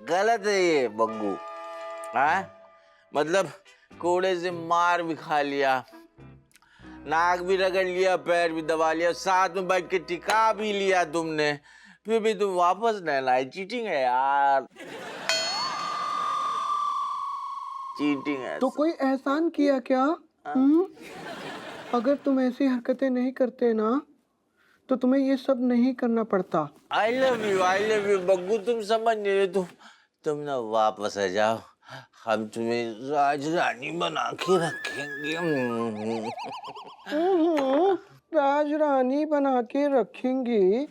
गलत है ये बग्गू। हाँ मतलब कोड़े से मार भी खा लिया, नाक भी रगड़ लिया, पैर भी दबा लिया, साथ में बैठ के टिका भी लिया तुमने, फिर भी तुम वापस नहीं लाए। चीटिंग है यार, चीटिंग है। तो कोई एहसान किया क्या? अगर तुम ऐसी हरकतें नहीं करते ना तो तुम्हें ये सब नहीं करना पड़ता। आई लव यू बग्गू, तुम समझ नहीं रहे। तुम ना वापस आ जाओ, हम तुम्हें राजरानी बना के रखेंगे। राज रानी बना के रखेंगे?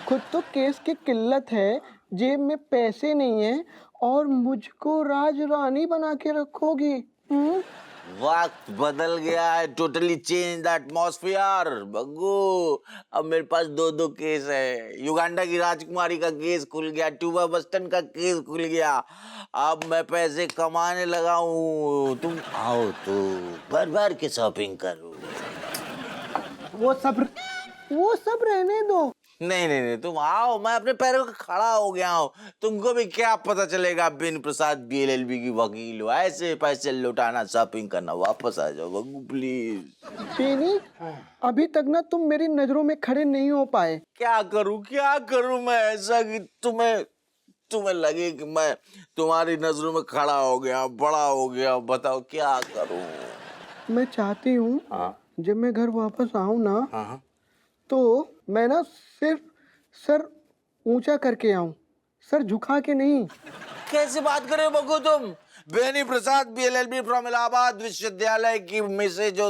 खुद तो केस की किल्लत है, जेब में पैसे नहीं है और मुझको राज रानी बना के रखोगी? वक्त बदल गया है, टोटली चेंज द एटमॉस्फेयर बग्गू। अब मेरे पास दो केस है। युगांडा की राजकुमारी का केस खुल गया, टूबा बस्टन का केस खुल गया। अब मैं पैसे कमाने लगा हूँ। तुम आओ तो भर भर के शॉपिंग करो। वो सब रहने दो। नहीं, तुम आओ, मैं अपने पैरों पे खड़ा हो गया हूँ। तुमको भी क्या पता चलेगा, बिन प्रसाद BLLB की वकील हो। ऐसे पैसे लुटाना, शॉपिंग करना, वापस आ जाओ बग्गू प्लीज। बेनी, अभी तक ना तुम मेरी नजरों में खड़े नहीं हो पाए। क्या करूं मैं ऐसा कि तुम्हें लगे कि मैं तुम्हारी नजरों में खड़ा हो गया, बड़ा हो गया। बताओ क्या करूं। मैं चाहती हूँ जब मैं घर वापस आऊँ ना हाँ। तो मैं ना सिर्फ सर ऊंचा करके आऊं, सर झुका के नहीं। कैसे बात कर रहे हो बग्गू तुम? बेनी प्रसाद BLLB फ्रॉम इलाहाबाद विश्वविद्यालय की मिसेज हो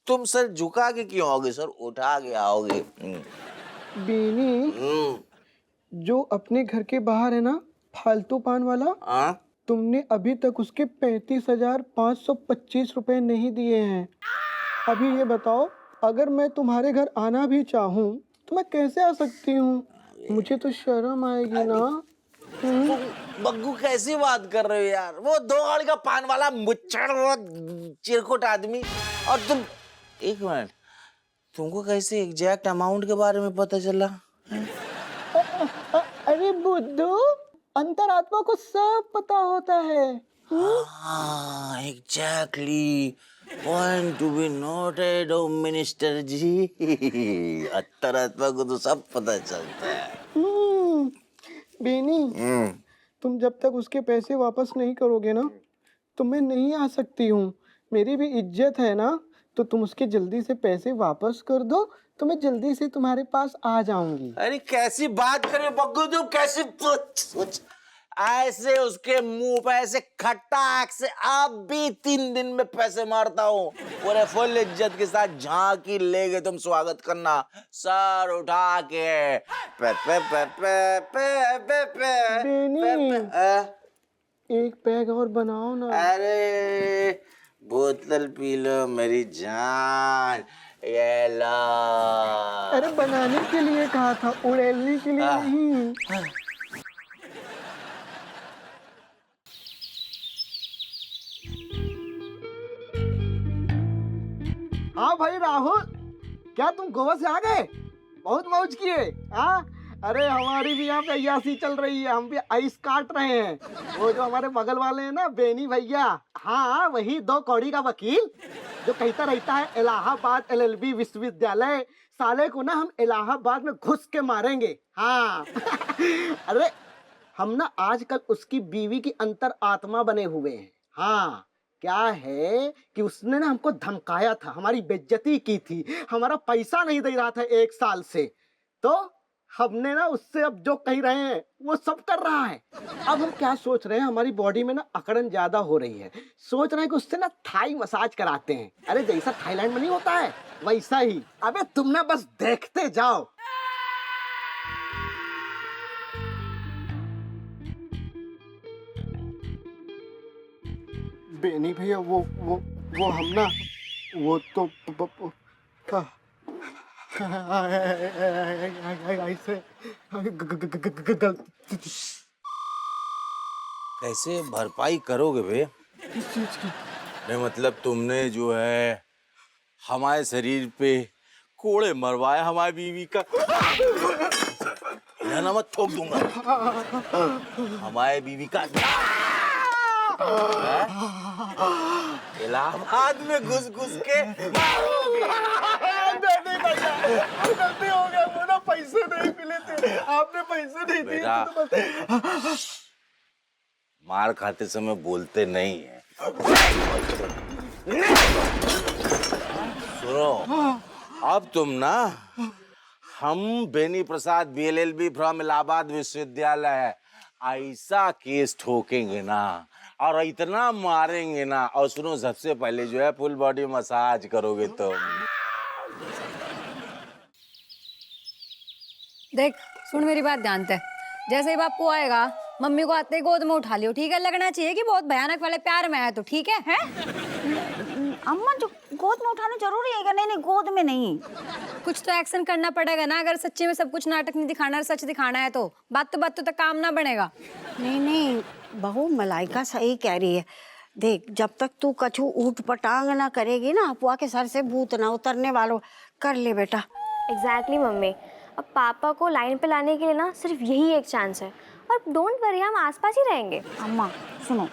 तुम सर झुका के क्यों आओगे? सर उठा के आओगे। बेनी, जो अपने घर के बाहर है ना फालतू पान वाला, तुमने अभी तक उसके 35,525 रुपए नहीं दिए हैं। अभी ये बताओ, अगर मैं तुम्हारे घर आना भी चाहूँ तो मैं कैसे आ सकती हूँ? मुझे तो शर्म आएगी ना। बग्गू कैसी बात कर रहे हो यार? वो 2 गाड़ी का पान वाला मुच्छड़, वो चिरकुट आदमी, और तुम। एक मिनट, तुमको कैसे एग्जैक्ट अमाउंट के बारे में पता चला? अरे बुद्धू, अंतरात्मा को सब पता होता है। हाँ exactly, point to be noted O minister ji. अंतरात्मा को तो सब पता चलता है। बेनी, तुम जब तक उसके पैसे वापस नहीं करोगे ना तो मैं नहीं आ सकती हूँ। मेरी भी इज्जत है ना, तो तुम उसके जल्दी से पैसे वापस कर दो तो मैं जल्दी से तुम्हारे पास आ जाऊंगी। अरे कैसी बात कर रहे हो बग्गू तुम? कैसी ऐसे उसके मुंह पे ऐसे खट्टा से अब भी 3 दिन में पैसे मारता हूँ। पूरे फुल इज्जत के साथ झांकी लेके तुम स्वागत करना, सर उठा के। पे पे पे पे पे पे पे बेनी, एक पैग और बनाओ ना। अरे बोतल पी लो मेरी जान, ये लो। अरे बनाने के लिए कहा था, उड़ेलने के लिए नहीं। हाँ भाई राहुल, क्या तुम गोवा से आ गए? बहुत मौज किए। हाँ, अरे हमारी भी यहाँ पे अय्यासी चल रही है, हम भी आइस काट रहे हैं। वो जो हमारे बगल वाले हैं ना बेनी भैया, हाँ वही 2 कौड़ी का वकील जो कहता रहता है इलाहाबाद LLB विश्वविद्यालय, साले को ना हम इलाहाबाद में घुस के मारेंगे। हाँ अरे हम ना आजकल उसकी बीवी की अंतर आत्मा बने हुए हैं। हाँ, क्या है कि उसने ना हमको धमकाया था, हमारी बेइज्जती की थी, हमारा पैसा नहीं दे रहा था 1 साल से, तो हमने ना उससे अब जो कह रहे हैं वो सब कर रहा है। अब हम क्या सोच रहे हैं, हमारी बॉडी में ना अकड़न ज्यादा हो रही है, सोच रहे हैं कि उससे ना थाई मसाज कराते हैं। अरे जैसा थाईलैंड में नहीं होता है वैसा ही। अबे तुम ना बस देखते जाओ। बेनी भैया, वो हम ना, वो तो ऐसे कैसे भरपाई करोगे बे? किस चीज की? नहीं मतलब तुमने जो है हमारे शरीर पे कोड़े मरवाए हमारी बीवी का। इधर ना मत ठोक दूंगा हमारे बीवी का इलाहाबाद में घुस घुस के नहीं भैया, गलती हो गया, वो ना पैसे नहीं मिले थे, आपने पैसे नहीं दिए बेटा, थे तो बस। मार खाते समय बोलते नहीं है। सुनो, अब तुम ना हम बेनी प्रसाद BLLB फ्रॉम इलाहाबाद विश्वविद्यालय ऐसा केस ठोकेंगे ना और इतना मारेंगे ना, और सुनो सबसे पहले जो है फुल बॉडी मसाज करोगे तुम। देख सुन मेरी बात ध्यान से, जैसे ही बापू आएगा मम्मी को आते ही गोद में उठा लियो, ठीक है? लगना चाहिए कि बहुत भयानक वाले प्यार में है तो, ठीक है? हैं? अम्मा जो गोद में उठाना जरूरी है क्या? नहीं नहीं, गोद में नहीं। कुछ तो एक्शन करना पड़ेगा ना, अगर सच्चे में सब कुछ नाटक नहीं दिखाना है, सच दिखाना है तो बात तो तक काम ना बनेगा। नहीं नहीं बहू, मलाइका सही कह रही है। देख, जब तक तू कछु ऊट पटांग ना करेगी ना, अपुआ के सर से भूत ना उतरने वालों। कर ले बेटा। एग्जैक्टली मम्मी, अब पापा को लाइन पे लाने के लिए ना सिर्फ यही एक चांस है, और डोंट वरी, हम आसपास ही रहेंगे। अम्मा सुनो,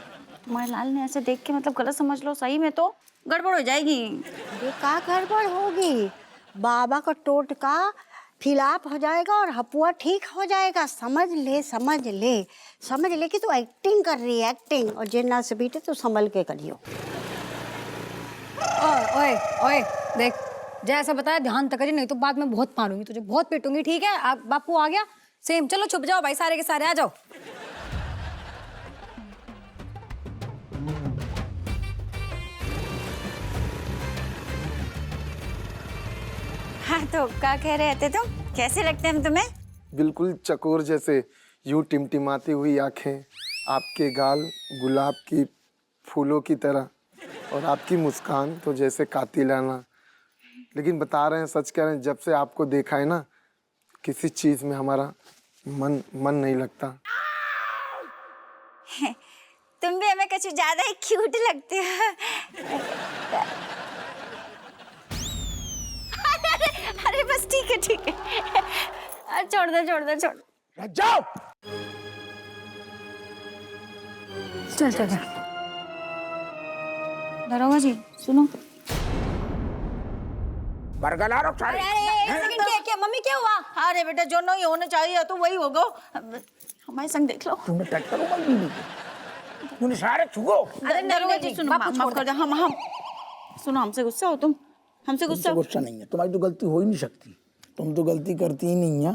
तुम्हारे लाल ने ऐसे देख के मतलब गलत समझ लो, सही में तो गड़बड़ हो जाएगी। अरे का गड़बड़ होगी? बाबा का टोटका फिलाप हो जाएगा और हपुआ ठीक हो जाएगा। समझ ले समझ ले समझ ले कि तू एक्टिंग कर रही है, एक्टिंग। और जिन्ना से बेटे तू संभल के करियो। ओए ओए देख, जैसा बताया ध्यान तक करी, नहीं तो बाद में बहुत मारूंगी तुझे, बहुत पीटूंगी, ठीक है? आप बापू आ गया सेम, चलो छुप जाओ भाई, सारे के सारे आ जाओ। हाँ तो क्या कह रहे थे तुम? कैसे लगते हैं हम तुम्हें? बिल्कुल चकोर जैसे, यूं टिमटिमाती हुई आंखें, आपके गाल गुलाब की फूलों की तरह, और आपकी मुस्कान तो जैसे कातिलाना। लेकिन बता रहे हैं, सच कह रहे हैं, जब से आपको देखा है ना, किसी चीज में हमारा मन नहीं लगता। तुम भी हमें कुछ ज्यादा ही क्यूट लगते हो। अरे बस ठीक है ठीक है, छोड़ दो छोड़ दो छोड़। जाओ। चल चल चल। दरोगा जी सुनो। बरगलार अरे एक सेकंड, क्या मम्मी क्या हुआ? अरे बेटा, जो नहीं होना चाहिए तो वही होगा। हमारे संग देख लो। तूने टच करो मत बीवी को, तूने सारे छुओ। अरे दरोगा जी सुनो, माफ कर दो। हम सुनो, हमसे गुस्सा हो तुम? हमसे गुस्सा? गुस्सा नहीं है, तुम्हारी तो गलती हो ही नहीं सकती, तुम तो गलती करती ही नहीं है।